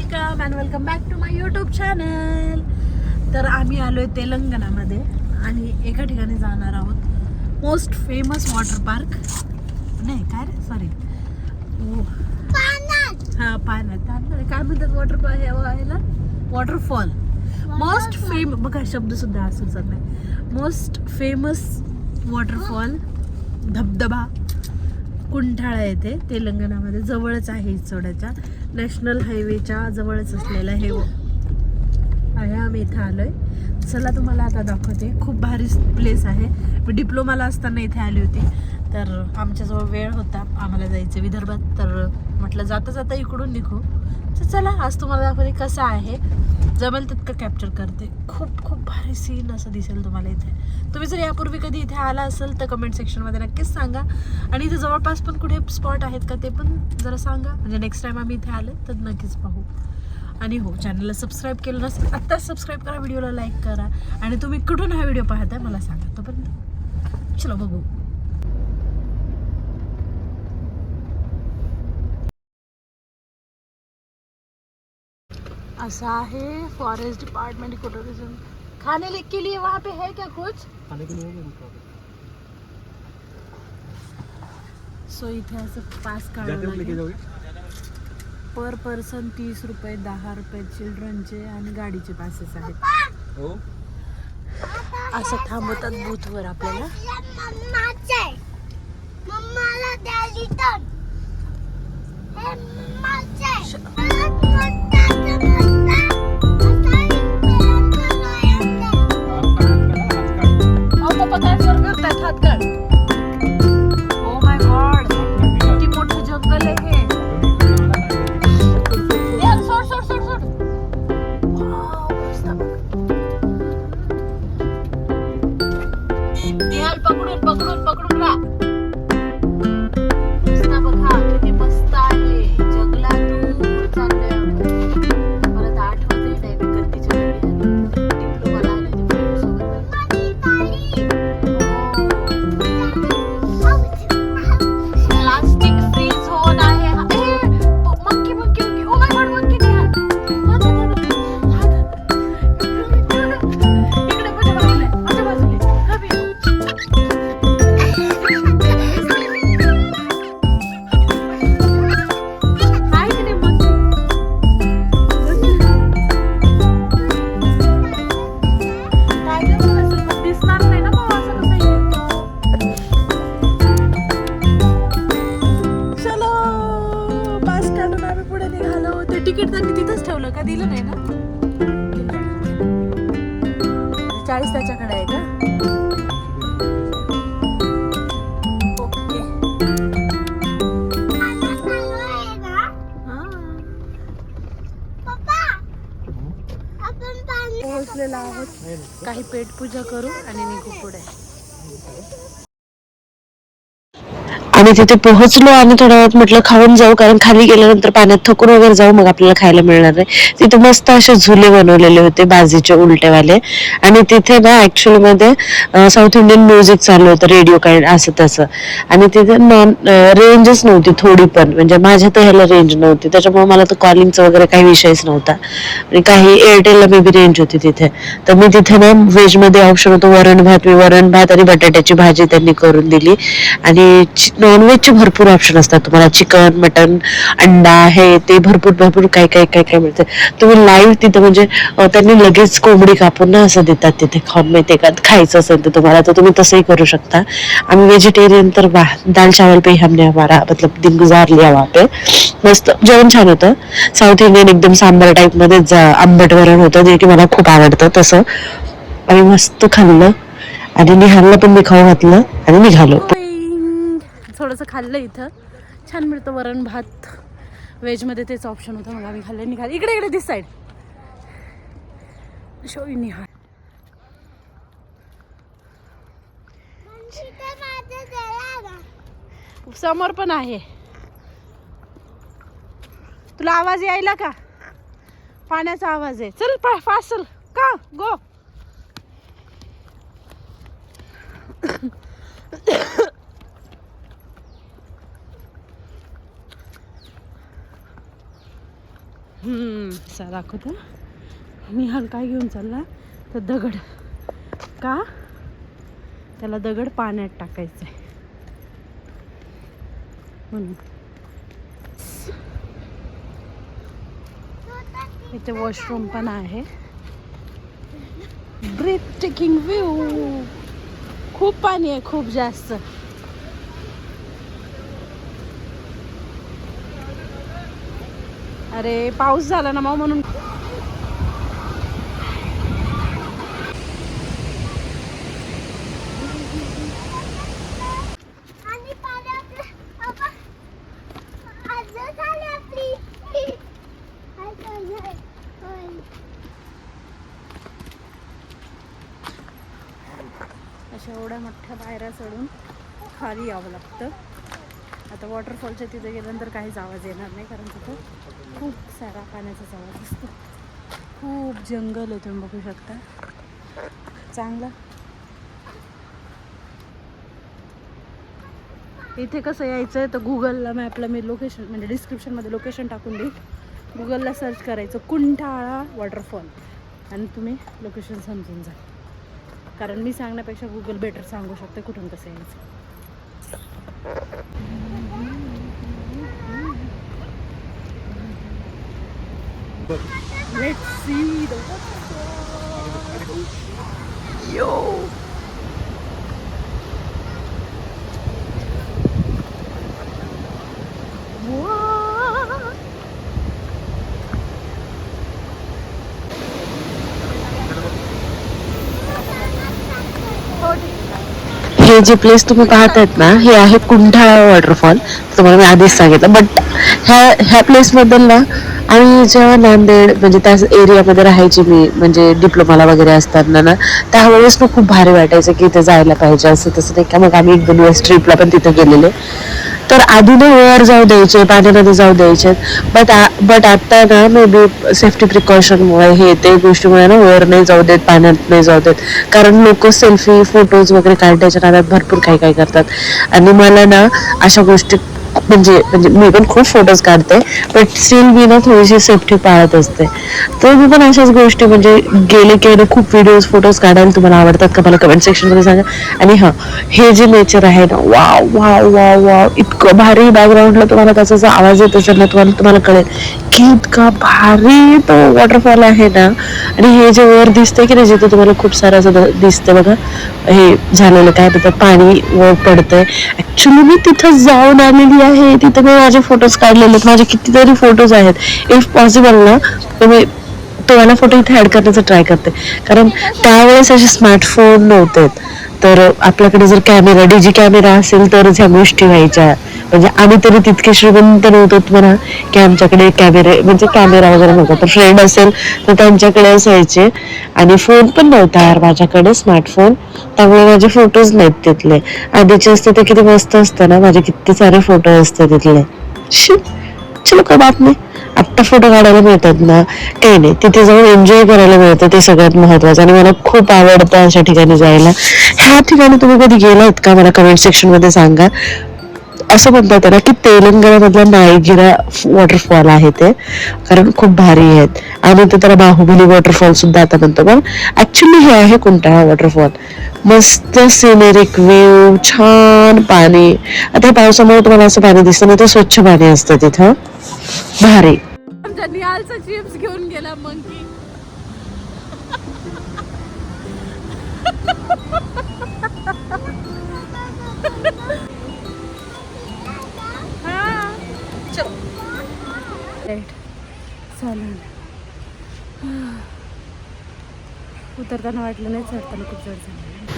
Welcome and welcome back to my YouTube channel. तर आम्ही आलोय तेलंगणामध्ये आणि एका ठिकाणी जाणार आहोत. मोस्ट फेमस वॉटर पार्क नाही काय रे सॉरी पाण्यात काय म्हणतात वॉटर पार्क याला वॉटरफॉल. मोस्ट बघा शब्द सुद्धा सुचत नाही. मोस्ट फेमस वॉटरफॉल धबधबा कुंठाळा येथे तेलंगणामध्ये जवळच आहे. इचोड्याच्या नॅशनल हायवेच्या जवळच असलेला हे आहे. आम्ही इथे आलोय. चला तुम्हाला आता दाखवते. खूप भारी प्लेस आहे. मी डिप्लोमाला असताना इथे आली होती. तर आमच्याजवळ वेळ होता आम्हाला जायचं विदर्भात. तर म्हटलं जाता जाता इकडून निघू. तर चला आज तुम्हाला दाखवते कसं आहे. जमेल तितकं कॅप्चर करते. खूप खूप भारी सीन असं दिसेल तुम्हाला इथे. तुम्ही जर यापूर्वी कधी इथे आला असेल तर कमेंट सेक्शनमध्ये नक्कीच सांगा. आणि इथे जवळपास पण कुठे स्पॉट आहेत का ते पण जरा सांगा. म्हणजे नेक्स्ट टाइम आम्ही इथे आले तर नक्कीच पाहू. आणि हो चॅनलला सबस्क्राईब केलं नसेल आत्ताच सबस्क्राईब करा, व्हिडिओला लाईक करा. आणि तुम्ही कुठून हा व्हिडिओ पाहताय मला सांगा. तोपर्यंत चला बघू. ऐसा है फॉरेस्ट डिपार्टमेंट इको टूरिज्म. खाने के लिए वहाँ पे है क्या कुछ? खाने के लिए सो इथे असं पास काढावं पर पर्सन 30 रुपये 10 रुपये चिल्ड्रनचे आणि गाडीचे पासेस आहेत. असं थांबवतात बूथवर आपल्याला. पकडून राहा. बघा किती मस्त आहे. जंगलातून चाललोय आपण. परत आठवतही नाही मी कधीच्या डिप्लोमाला आले होते फ्रेंडसोबत. प्लास्टिक फ्री झोन आहे. Monkey monkey monkey oh my God monkey इकडे माझ्या बाजूला तिकीट त्यांनी तिथंच ठेवलं का? दिलं नाही ना. 40 त्याच्याकडे आहे का? ओके. पोहोचलेला आहोत. काही पेटपूजा करू आणि निघू पुढे. आणि तिथे पोहोचलो आणि थोड्या वेळात म्हटलं खाऊन जाऊ, कारण खाली गेल्यानंतर पाण्यात थकून वगैरे जाऊ मग आपल्याला खायला मिळणार नाही. तिथे मस्त असे झुले बनवलेले होते बाजीचे उलटेवाले. आणि तिथे ना ऍक्च्युअली मध्ये साऊथ इंडियन म्युझिक चालू होतं, रेडिओ काय असं तसं. आणि तिथे रेंजच नव्हती थोडी पण, म्हणजे माझ्या तर ह्याला रेंज नव्हती. त्याच्यामुळे मला तर कॉलिंगचा वगैरे काही विषयच नव्हता. आणि काही एअरटेलला मे बी रेंज होती तिथे. तर मी तिथे ना व्हेज मध्ये ऑप्शन होतो वरण भात. मी वरण भात आणि बटाट्याची भाजी त्यांनी करून दिली. आणि नॉनव्हेजचे भरपूर ऑप्शन असतात तुम्हाला. चिकन, मटन, अंडा हे ते भरपूर भरपूर काय काय काय काय मिळते. तुम्ही लाईव्ह तिथं म्हणजे त्यांनी लगेच कोंबडी कापून ना असं देतात तिथे. खाऊन माहिती का खायचं असेल तर तुम्हाला तर तुम्ही तसंही करू शकता. आम्ही व्हेजिटेरियन तर दाल चावल पे हमने हमारा मतलब दिन गुजार लिया वहाँ पे. मस्त जेवण छान होतं. साऊथ इंडियन एकदम सांबार टाईप मध्ये आंबट वरण होतं जे की मला खूप आवडतं तसं. आणि मस्त खाल्लं आणि निहारला पण मी खाऊ घातलं आणि निघालो. थोडंसं खाल्लं इथं. छान मिळतं वरण भात. व्हेजमध्ये तेच ऑप्शन होतं मग आम्ही खाल्लं. निघाल इकडे इकडे दिस साईड शो निहाळ. समोर पण आहे. तुला आवाज यायला का? पाण्याचा आवाज आहे. चल फास्ट चल का गो. असा दाखवतो मी. हा काय घेऊन चालला तर दगड. का त्याला दगड पाण्यात टाकायचं आहे म्हणून. इथे वॉशरूम पण आहे. Breathtaking view. खूप पाणी आहे, खूप जास्त. अरे पाऊस झाला ना मग म्हणून. अशा एवढ्या मोठ्या पायऱ्या चढून खाली यावं लागतं. आता वॉटरफॉलच्या तिथे गेल्यानंतर काहीच आवाज येणार नाही, कारण तिथं खूप सारा पाण्याचाच आवाज असतो. खूप जंगल आहे, तुम्ही बघू शकता. चांगलं. इथे कसं यायचं आहे तर गुगलला मॅपला मी लोकेशन म्हणजे डिस्क्रिप्शनमध्ये लोकेशन टाकून देईल. गुगलला सर्च करायचं कुंठाळा वॉटरफॉल आणि तुम्ही लोकेशन समजून जा. कारण मी सांगण्यापेक्षा गुगल बेटर सांगू शकते कुठून कसं यायचं. Let's see the waterfall. Yo. हे जे प्लेस तुम्ही पाहतायत ना, हे आहे कुंठाळा वॉटरफॉल. तुम्हाला मी आधीच सांगितलं. बट ह्या प्लेसबद्दल ना, आम्ही जेव्हा नांदेड म्हणजे त्या एरियामध्ये राहायची मी, म्हणजे डिप्लोमाला वगैरे असताना ना, त्यावेळेस ना खूप भारी वाटायचं की इथे जायला पाहिजे असं तसं नाही का. मग आम्ही 1-2 दिवस ट्रिपला पण तिथे गेलेले. तर आधी ना वर जाऊ द्यायचे, पाण्यामध्ये जाऊ द्यायचे. बट आता ना मे बी सेफ्टी प्रिकॉशनमुळे हे ते गोष्टीमुळे ना वर नाही जाऊ देत, पाण्यात नाही जाऊ देत. कारण लोक सेल्फी फोटोज वगैरे काढण्याच्या नादात भरपूर काही काही करतात. आणि मला ना अशा गोष्टी म्हणजे मी पण खूप फोटोज काढते, बट स्टील मी ना थोडीशी सेफ्टी पाळत असते. तर मी पण अशाच गोष्टी म्हणजे गेले की खूप व्हिडिओज फोटोज काढायला तुम्हाला आवडतात का मला कमेंट सेक्शनमध्ये सांगा. आणि हां, हे जे नेचर आहे ना, वाव वाव वाव वाव, इतकं भारी. बॅकग्राऊंडला तुम्हाला त्याचा जो आवाज येत असेल ना, तुम्हाला कळेल की इतका भारी तो वॉटरफॉल आहे ना. आणि हे जे वर दिसतंय की नाही, जिथे तुम्हाला खूप सारं असं दिसतं बघा, हे झालेलं काय म्हणतात, पाणी वर पडतंय. ऍक्च्युली मी तिथं जाऊन आलेली आहे. तिथे मी माझे फोटोज काढलेले आहेत. माझे कितीतरी फोटोज आहेत. इफ पॉसिबल ना तर मी तुम्हाला फोटो इथे ऍड करण्याचा ट्राय करते. कारण त्यावेळेस असे स्मार्टफोन नव्हते, तर आपल्याकडे जर कॅमेरा डीजी कॅमेरा असेल तरच ह्या गोष्टी व्हायच्या. म्हणजे आम्ही तरी तितके श्रीमंत नव्हतो म्हणा की आमच्याकडे कॅमेरा वगैरे नव्हता. तर फ्रेंड असेल तर त्यांच्याकडे असायचे. आणि फोन पण नव्हता यार माझ्याकडे, स्मार्टफोन. त्यामुळे माझे फोटोज नाहीत तिथले. आधीचे असते ते किती मस्त असतं ना, माझे किती सारे फोटो असते तिथले. चलो काय बात नाही. आत्ता फोटो काढायला मिळतात ना, काही नाही, तिथे जाऊन एन्जॉय करायला मिळतं, ते सगळ्यात महत्वाचं. आणि मला खूप आवडतं अशा ठिकाणी जायला. ह्या ठिकाणी तुम्ही कधी गेलात का मला कमेंट सेक्शन मध्ये सांगा. असं म्हणतात ना की तेलंगणामधला नायगिरा वॉटरफॉल आहे ते, कारण खूप भारी आहेत. आणि तो त्याला बाहुबली वॉटरफॉल सुद्धा आता म्हणतो. पण ऍक्च्युली हे आहे कुंठाळा वॉटरफॉल. मस्त सिनेरिक व्ह्यू, छान पाणी. आता पावसामुळे तुम्हाला असं पाणी दिसतं नाही, तर स्वच्छ पाणी असतं तिथं. भारी. आमच्या निहालचा चिप्स घेऊन गेला मंकी. चालेल. उतरताना वाटलं नाही, चढताना खूप जड झालं.